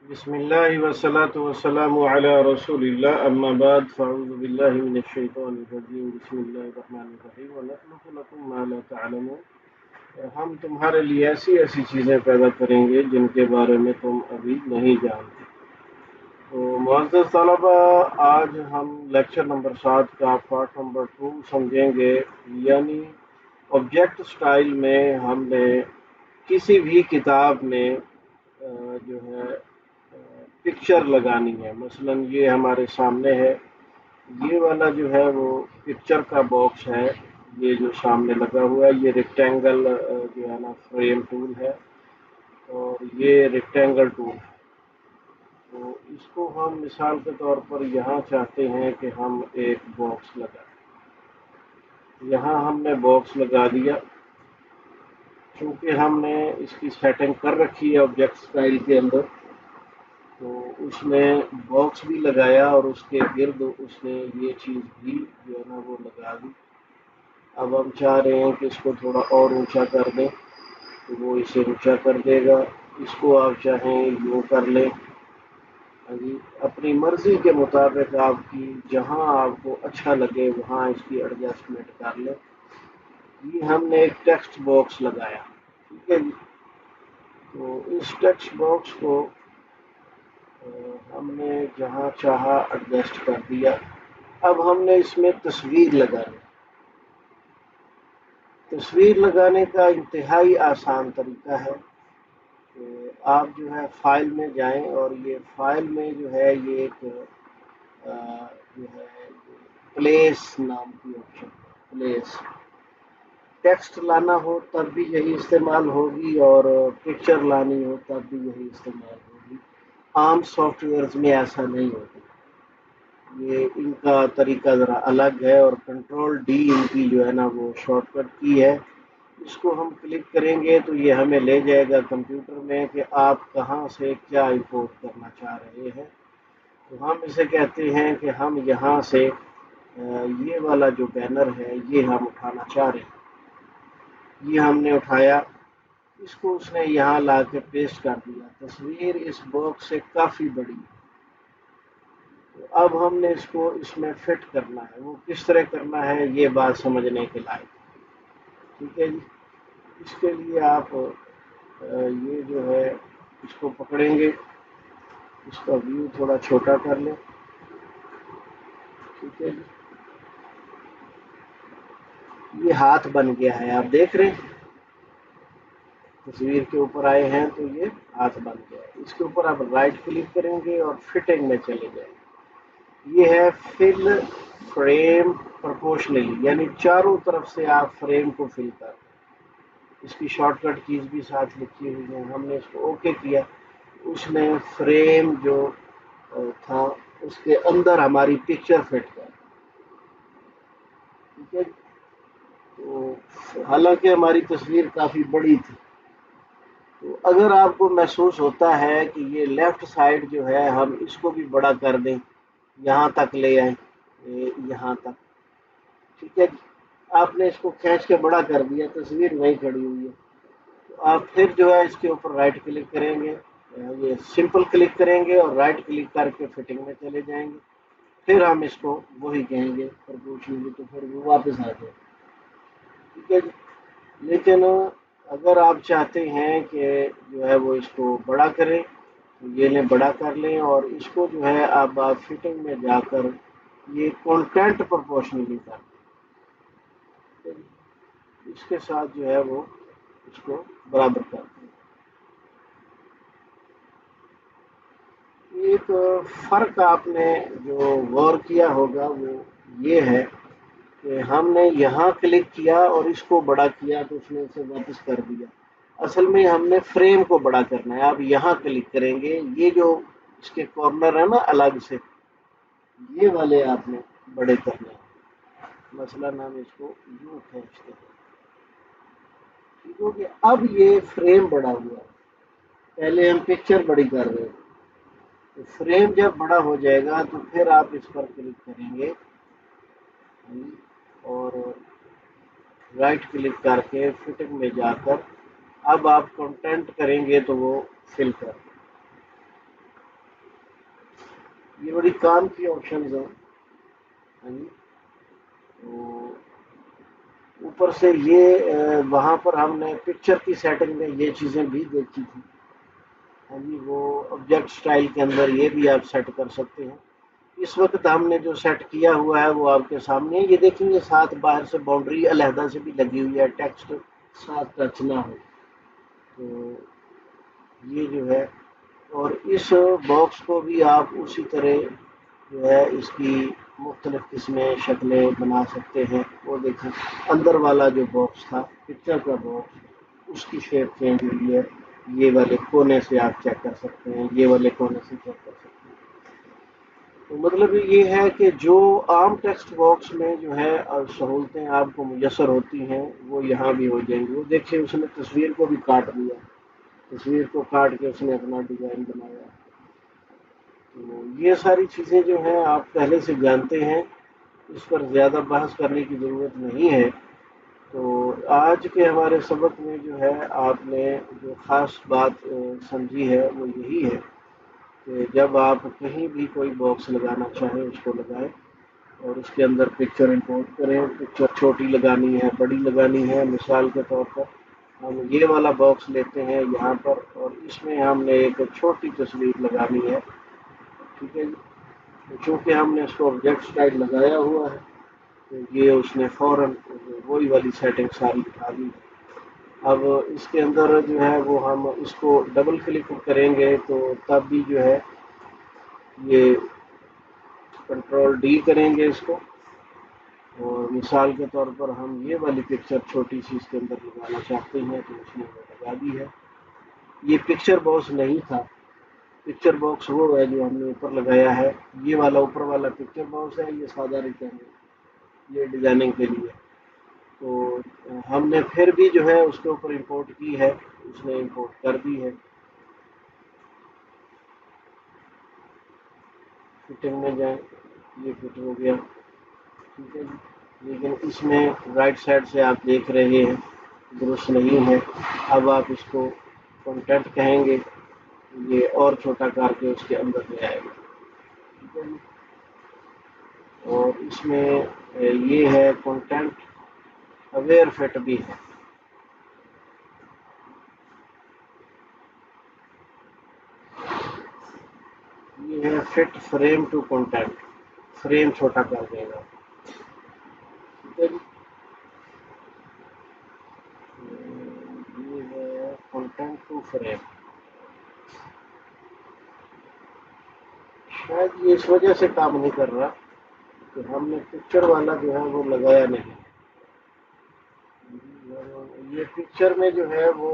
بسم الله والصلاة والسلام على رسول الله أما بعد فأعوذ بالله من الشيطان الرجيم بسم الله الرحمن الرحيم ونخلق لكم ما لا تعلمون ہم تمہارے لیے ایسی ایسی چیزیں پیدا کریں گے جن کے بارے میں تم ابھی نہیں جانتے۔ تو معزز طلبہ، آج ہم لیکچر نمبر 7 کا پارٹ نمبر 2 سمجھیں گے، یعنی آبجیکٹ سٹائل میں ہم نے کسی بھی کتاب میں جو ہے پکچر لگانی ہے۔ مثلا یہ ہمارے سامنے ہے، یہ والا جو ہے وہ پکچر کا باکس ہے، یہ جو سامنے لگا ہوا ہے یہ ریکٹینگل جو ہے نا فریم ٹول ہے، اور یہ ریکٹینگل ٹول ہے۔ تو اس کو ہم مثال کے طور پر یہاں چاہتے ہیں کہ ہم ایک باکس لگائیں، یہاں ہم نے باکس لگا دیا۔ چونکہ ہم نے اس کی سیٹنگ کر رکھی ہے آبجیکٹ اسٹائل کے اندر، تو اس نے باکس بھی لگایا اور اس کے گرد اس نے یہ چیز بھی جو ہے نا وہ لگا دی۔ اب ہم چاہ رہے ہیں کہ اس کو تھوڑا اور اونچا کر دیں، تو وہ اسے اونچا کر دے گا۔ اس کو آپ چاہیں یوں کر لیں، ہاں جی، اپنی مرضی کے مطابق آپ کی جہاں آپ کو اچھا لگے وہاں اس کی ایڈجسٹمنٹ کر لیں۔ یہ ہم نے ایک ٹیکسٹ باکس لگایا، ٹھیک ہے جی۔ تو اس ٹیکسٹ باکس کو ہم نے جہاں چاہا ایڈجسٹ کر دیا۔ اب ہم نے اس میں تصویر لگانی۔ تصویر لگانے کا انتہائی آسان طریقہ ہے کہ آپ جو ہے فائل میں جائیں، اور یہ فائل میں جو ہے یہ ایک جو ہے پلیس نام کی آپشن ہے، پلیس۔ ٹیکسٹ لانا ہو تب بھی یہی استعمال ہوگی، اور پکچر لانی ہو تب بھی یہی استعمال ہوگی۔ عام سافٹ ویئرز میں ایسا نہیں ہوتا، یہ ان کا طریقہ ذرا الگ ہے، اور کنٹرول ڈی ان کی جو ہے نا وہ شارٹ کٹ کی ہے۔ اس کو ہم کلک کریں گے تو یہ ہمیں لے جائے گا کمپیوٹر میں کہ آپ کہاں سے کیا امپورٹ کرنا چاہ رہے ہیں۔ تو ہم اسے کہتے ہیں کہ ہم یہاں سے یہ والا جو بینر ہے یہ ہم اٹھانا چاہ رہے ہیں۔ یہ ہم نے اٹھایا، اس کو اس نے یہاں لا کے پیسٹ کر دیا۔ تصویر اس باکس سے کافی بڑی ہے، تو اب ہم نے اس کو اس میں فٹ کرنا ہے۔ وہ کس طرح کرنا ہے یہ بات سمجھنے کے لائق، ٹھیک ہے جی۔ اس کے لیے آپ یہ جو ہے اس کو پکڑیں گے، اس کا ویو تھوڑا چھوٹا کر لیں، ٹھیک ہے جی۔ یہ ہاتھ بن گیا ہے، آپ دیکھ رہے ہیں، تصویر کے اوپر آئے ہیں تو یہ ہاتھ بن گیا ہے۔ اس کے اوپر آپ رائٹ کلک کریں گے اور فٹنگ میں چلے جائیں گے۔ یہ ہے فل فریم پرپورشنلی، یعنی چاروں طرف سے آپ فریم کو فل کر دیں۔ اس کی شارٹ کٹ کیز بھی ساتھ لکھی ہوئی ہیں۔ ہم نے اس کو اوکے کیا، اس نے فریم جو تھا اس کے اندر ہماری پکچر فٹ کر، ٹھیک ہے۔ تو حالانکہ ہماری تصویر کافی بڑی تھی، تو اگر آپ کو محسوس ہوتا ہے کہ یہ لیفٹ سائڈ جو ہے ہم اس کو بھی بڑا کر دیں، یہاں تک لے آئیں، یہاں تک، ٹھیک ہے جی۔ آپ نے اس کو کھینچ کے بڑا کر دیا، تصویر وہیں کھڑی ہوئی ہے۔ تو آپ پھر جو ہے اس کے اوپر رائٹ کلک کریں گے، یہ سمپل کلک کریں گے اور رائٹ کلک کر کے فٹنگ میں چلے جائیں گے۔ پھر ہم اس کو وہی کہیں گے پرپورشن کی، تو پھر وہ واپس آ جائے، ٹھیک ہے جی۔ لیکن اگر آپ چاہتے ہیں کہ جو ہے وہ اس کو بڑا کریں تو یہ لیں بڑا کر لیں، اور اس کو جو ہے اب آپ فٹنگ میں جا کر یہ کانٹینٹ پرپورشنلی کر دیں، اس کے ساتھ جو ہے وہ اس کو برابر کر دیں۔ ایک فرق آپ نے جو غور کیا ہوگا وہ یہ ہے کہ ہم نے یہاں کلک کیا اور اس کو بڑا کیا تو اس نے اسے واپس کر دیا۔ اصل میں ہم نے فریم کو بڑا کرنا ہے۔ آپ یہاں کلک کریں گے، یہ جو اس کے کارنر ہے نا الگ سے، یہ والے آپ نے بڑے کرنے ہیں۔ مثلا ہم اس کو یوں کھینچتے ہیں، ٹھیک ہو گیا۔ اب یہ فریم بڑا ہوا ہے، پہلے ہم پکچر بڑی کر رہے ہیں، تو فریم جب بڑا ہو جائے گا تو پھر آپ اس پر کلک کریں گے اور رائٹ کلک کر کے فٹنگ میں جا کر اب آپ کنٹینٹ کریں گے تو وہ فل کر دیں۔ یہ بڑی کام کی آپشنز ہیں. ہاں جی. تو اوپر سے یہ وہاں پر ہم نے پکچر کی سیٹنگ میں یہ چیزیں بھی دیکھی تھی. ہاں جی. وہ آبجیکٹ اسٹائل کے اندر یہ بھی آپ سیٹ کر سکتے ہیں. اس وقت ہم نے جو سیٹ کیا ہوا ہے وہ آپ کے سامنے یہ دیکھیں گے. ساتھ باہر سے باؤنڈری علیحدہ سے بھی لگی ہوئی ہے, ٹیکسٹ ساتھ ٹچ نہ ہو. تو یہ جو ہے, اور اس باکس کو بھی آپ اسی طرح جو ہے اس کی مختلف قسمیں شکلیں بنا سکتے ہیں. وہ دیکھیں اندر والا جو باکس تھا پکچر کا باکس, اس کی شیپ چینج ہوئی ہے. یہ والے کونے سے آپ چیک کر سکتے ہیں, یہ والے کونے سے چیک کر سکتے ہیں. تو مطلب یہ ہے کہ جو عام ٹیکسٹ باکس میں جو ہے سہولتیں آپ کو میسر ہوتی ہیں وہ یہاں بھی ہو جائیں گی. وہ دیکھیں اس نے تصویر کو بھی کاٹ دیا, تصویر کو کاٹ کے اس نے اپنا ڈیزائن بنایا. تو یہ ساری چیزیں جو ہیں آپ پہلے سے جانتے ہیں, اس پر زیادہ بحث کرنے کی ضرورت نہیں ہے. تو آج کے ہمارے سبق میں جو ہے آپ نے جو خاص بات سمجھی ہے وہ یہی ہے کہ جب آپ کہیں بھی کوئی باکس لگانا چاہیں اس کو لگائیں اور اس کے اندر پکچر امپورٹ کریں. پکچر چھوٹی لگانی ہے, بڑی لگانی ہے. مثال کے طور پر ہم یہ والا باکس لیتے ہیں یہاں پر, اور اس میں ہم نے ایک چھوٹی تصویر لگانی ہے. ٹھیک ہے جی. چونکہ ہم نے اس کو آبجیکٹ اسٹائل لگایا ہوا ہے تو یہ اس نے فوراً وہی والی سیٹنگ ساری اٹھا دی. اب اس کے اندر جو ہے وہ ہم اس کو ڈبل کلک کریں گے تو تب بھی جو ہے یہ کنٹرول ڈی کریں گے اس کو, اور مثال کے طور پر ہم یہ والی پکچر چھوٹی سی اس کے اندر لگانا چاہتے ہیں تو اس نے لگا دی ہے. یہ پکچر باکس نہیں تھا, پکچر باکس وہ ہے جو ہم نے اوپر لگایا ہے. یہ والا اوپر والا پکچر باکس ہے, یہ سادہ ریکٹینگل, یہ ڈیزائننگ کے لیے. تو ہم نے پھر بھی جو ہے اس کے اوپر امپورٹ کی ہے, اس نے امپورٹ کر دی ہے. فٹنگ میں جائیں, یہ فٹ ہو گیا. ٹھیک ہے جی. لیکن اس میں رائٹ سائڈ سے آپ دیکھ رہے ہیں درست نہیں ہے. اب آپ اس کو کانٹینٹ کہیں گے, یہ اور چھوٹا کر کے اس کے اندر لے آئے گا. ٹھیک ہے جی. اور اس میں یہ ہے کانٹینٹ اویئر فٹ بھی ہے. یہ ہے fit frame to content, frame چھوٹا کر دے گا. ٹھیک ہے جی. یہ ہے کانٹینٹ ٹو فریم. شاید یہ اس وجہ سے کام نہیں کر رہا کہ ہم نے پکچر والا جو ہے وہ لگایا نہیں. یہ پکچر میں جو ہے وہ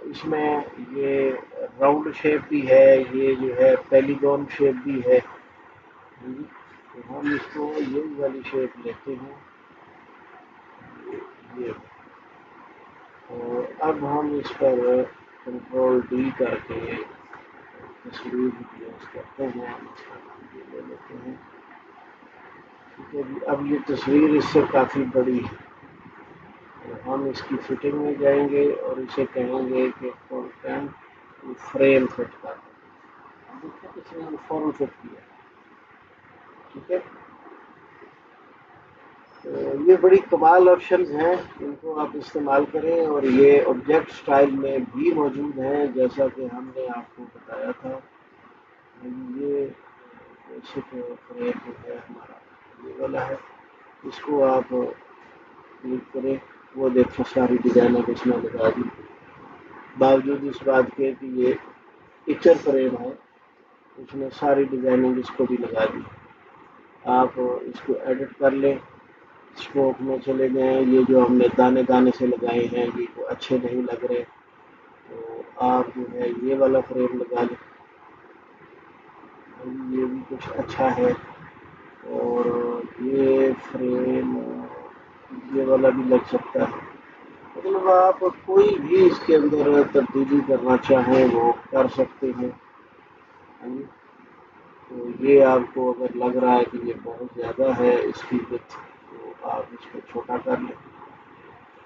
اس میں یہ راؤنڈ شیپ بھی ہے, یہ جو ہے پیلیگون شیپ بھی ہے. تو ہم اس کو یہی والی شیپ لیتے ہیں, یہ. اور اب ہم اس پر کنٹرول ڈی کر کے تصویر یوز کرتے ہیں, اس کا نام یہ لے لیتے ہیں. ٹھیک ہے جی. اب یہ تصویر اس سے کافی بڑی ہے, ہم اس کی فٹنگ میں جائیں گے اور اسے کہیں گے کہ کانٹینٹ فریم فٹ کر دیں. دیکھیں اس نے فوراً فٹ کیا. ٹھیک ہے. تو یہ بڑی کمال آپشنز ہیں, ان کو آپ استعمال کریں. اور یہ آبجیکٹ اسٹائل میں بھی موجود ہیں جیسا کہ ہم نے آپ کو بتایا تھا. یہ بیسک فریم جو ہے ہمارا یہ والا ہے, اس کو آپ کلک کریں. وہ دیکھیں ساری ڈیزائنیں اس میں لگا دی, باوجود اس بات کے کہ یہ پکچر فریم ہے اس نے ساری ڈیزائننگ اس کو بھی لگا دی. آپ اس کو ایڈٹ کر لیں, اسٹروک میں چلے جائیں. یہ جو ہم نے دانے دانے سے لگائے ہیں یہ کو اچھے نہیں لگ رہے, تو آپ جو ہے یہ والا فریم لگا لیں. یہ بھی کچھ اچھا ہے. اور یہ فریم یہ والا بھی لگ سکتا ہے. مطلب آپ کوئی بھی اس کے اندر تبدیلی کرنا چاہیں وہ کر سکتے ہیں. تو یہ آپ کو اگر لگ رہا ہے کہ یہ بہت زیادہ ہے اس کی وڈتھ, تو آپ اس کو چھوٹا کر لیں.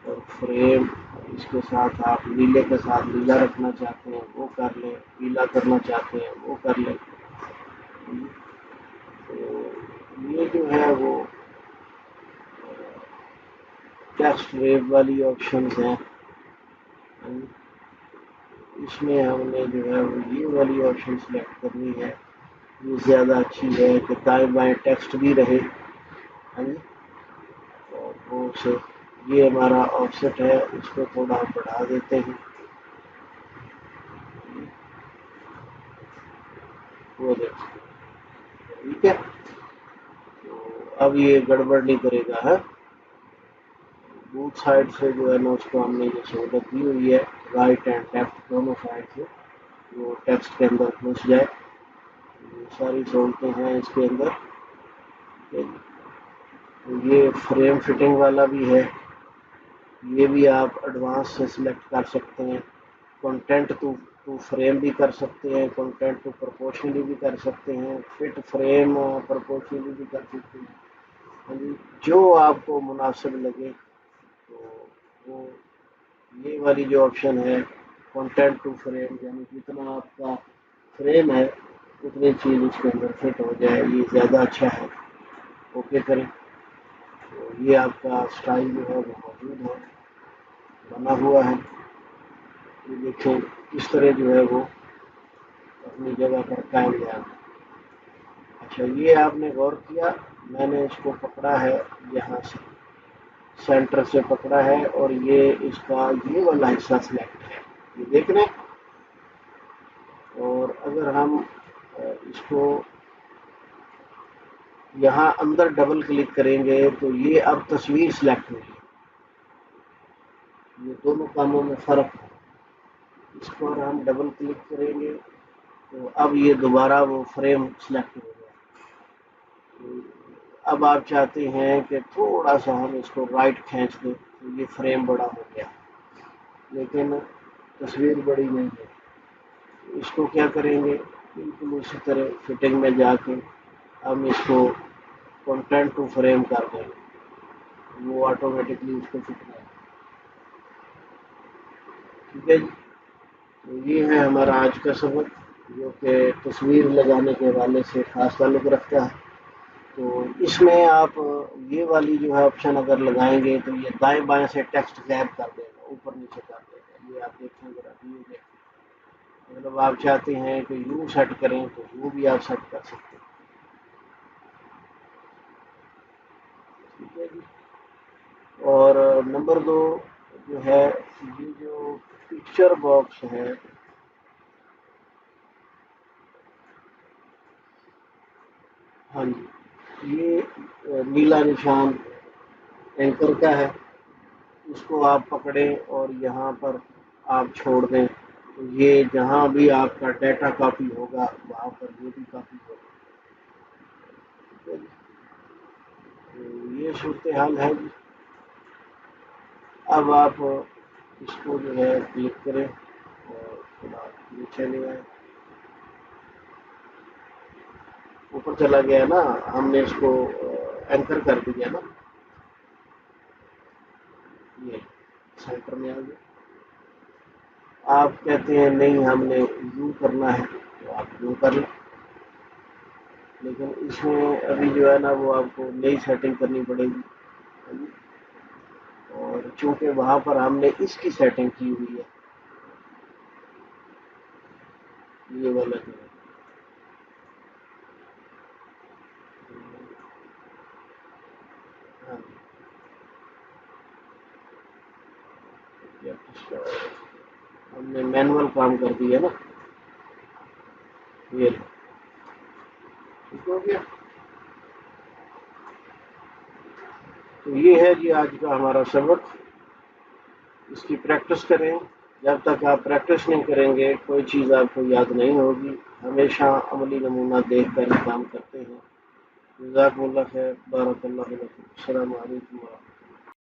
اور فریم اس کے ساتھ آپ نیلے کے ساتھ نیلا رکھنا چاہتے ہیں وہ کر لیں, پیلا کرنا چاہتے ہیں وہ کر لیں. تو یہ جو ہے وہ ٹیکسٹ ویو والی آپشنز ہیں، اس میں ہم نے جو ہے وہ یہ والی آپشن سلیکٹ کرنی ہے، یہ زیادہ اچھی ہے کہ دائیں بائیں ٹیکسٹ بھی رہے، اور وہ سے یہ ہمارا آف سیٹ ہے، اس کو تھوڑا بڑھا دیتے ہیں، وہ دیکھیں ٹھیک ہے۔ تو اب یہ گڑبڑ نہیں کرے گا ہے، بوتھ سائڈ سے جو ہے نا اس کو ہم نے یہ سہولت دی ہوئی ہے، رائٹ اینڈ لیفٹ دونوں سائڈ سے وہ ٹیکسٹ کے اندر گھس جائے، یہ ساری سہولتیں ہیں اس کے اندر۔ یہ فریم فٹنگ والا بھی ہے، یہ بھی آپ ایڈوانس سے سلیکٹ کر سکتے ہیں، کنٹینٹ ٹو فریم بھی کر سکتے ہیں، کنٹینٹ ٹو پرپورشنلی بھی کر سکتے ہیں، فٹ فریم پرپورشنلی بھی کر سکتے ہیں، جو آپ کو مناسب لگے تو وہ یہ والی جو آپشن ہے کنٹینٹ ٹو فریم، یعنی جتنا آپ کا فریم ہے اتنی چیز اس کے اندر فٹ ہو جائے، یہ زیادہ اچھا ہے، اوکے کریں۔ تو یہ آپ کا اسٹائل جو ہے وہ موجود ہے، بنا ہوا ہے، یہ دیکھیں اس طرح جو ہے وہ اپنی جگہ پر قائم جائے۔ اچھا یہ آپ نے غور کیا، میں نے اس کو پکڑا ہے یہاں سے سینٹر سے پکڑا ہے، اور یہ اس کا یہ والا حصہ سلیکٹ ہے، یہ دیکھ لیں، اور اگر ہم اس کو یہاں اندر ڈبل کلک کریں گے تو یہ اب تصویر سلیکٹ ہوگی، یہ دونوں کاموں میں فرق ہے، اس پر ہم ڈبل کلک کریں گے تو اب یہ دوبارہ وہ فریم سلیکٹ ہو گیا، اب آپ چاہتے ہیں کہ تھوڑا سا ہم اس کو رائٹ کھینچ دیں تو یہ فریم بڑا ہو گیا، لیکن تصویر بڑی نہیں ہے، اس کو کیا کریں گے، بالکل اسی طرح فٹنگ میں جا کے ہم اس کو کنٹینٹ ٹو فریم کر دیں گے، وہ آٹومیٹکلی اس کو فٹ کر دیں، ٹھیک ہے جی۔ تو یہ ہے ہمارا آج کا سبق، جو کہ تصویر لگانے کے حوالے سے خاص تعلق رکھتا ہے۔ تو اس میں آپ یہ والی جو ہے آپشن اگر لگائیں گے تو یہ دائیں بائیں سے ٹیکسٹ غائب کر دے گا، اوپر نیچے کر دے گا، یہ آپ دیکھیں ذرا یہ دیکھیں، مطلب آپ چاہتے ہیں کہ یوں سیٹ کریں تو وہ بھی آپ سیٹ کر سکتے ہیں، ٹھیک ہے جی۔ اور نمبر 2 جو ہے، یہ جو پکچر باکس ہے، ہاں جی، یہ نیلا نشان اینکر کا ہے، اس کو آپ پکڑیں اور یہاں پر آپ چھوڑ دیں تو یہ جہاں بھی آپ کا ڈیٹا کاپی ہوگا وہاں پر یہ بھی کاپی ہوگا، ٹھیک ہے جی۔ تو یہ صورتحال ہے جی۔ اب آپ اس کو جو ہے کلک کریں اور تھوڑا نیچے لے آئیں، اوپر چلا گیا نا، ہم نے اس کو اینکر کر دیا نا، یہ سینٹر میں آ گیا۔ آپ کہتے ہیں نہیں ہم نے یوں کرنا ہے تو آپ یوں کر لیں، لیکن اس میں ابھی جو ہے نا وہ آپ کو نئی سیٹنگ کرنی پڑے گی، اور چونکہ وہاں پر ہم نے اس کی سیٹنگ کی ہوئی ہے، یہ والا جو ہے ہاں جی، ہم نے مینول کام کر دیا نا، یہ ٹھیک ہو گیا۔ تو یہ ہے جی آج کا ہمارا سبق، اس کی پریکٹس کریں، جب تک آپ پریکٹس نہیں کریں گے کوئی چیز آپ کو یاد نہیں ہوگی، ہمیشہ عملی نمونہ دیکھ کر کام کرتے ہیں۔ جزاکم اللہ خیر، بارک اللہ فیکم، السلام علیکم ورحمۃ اللہ۔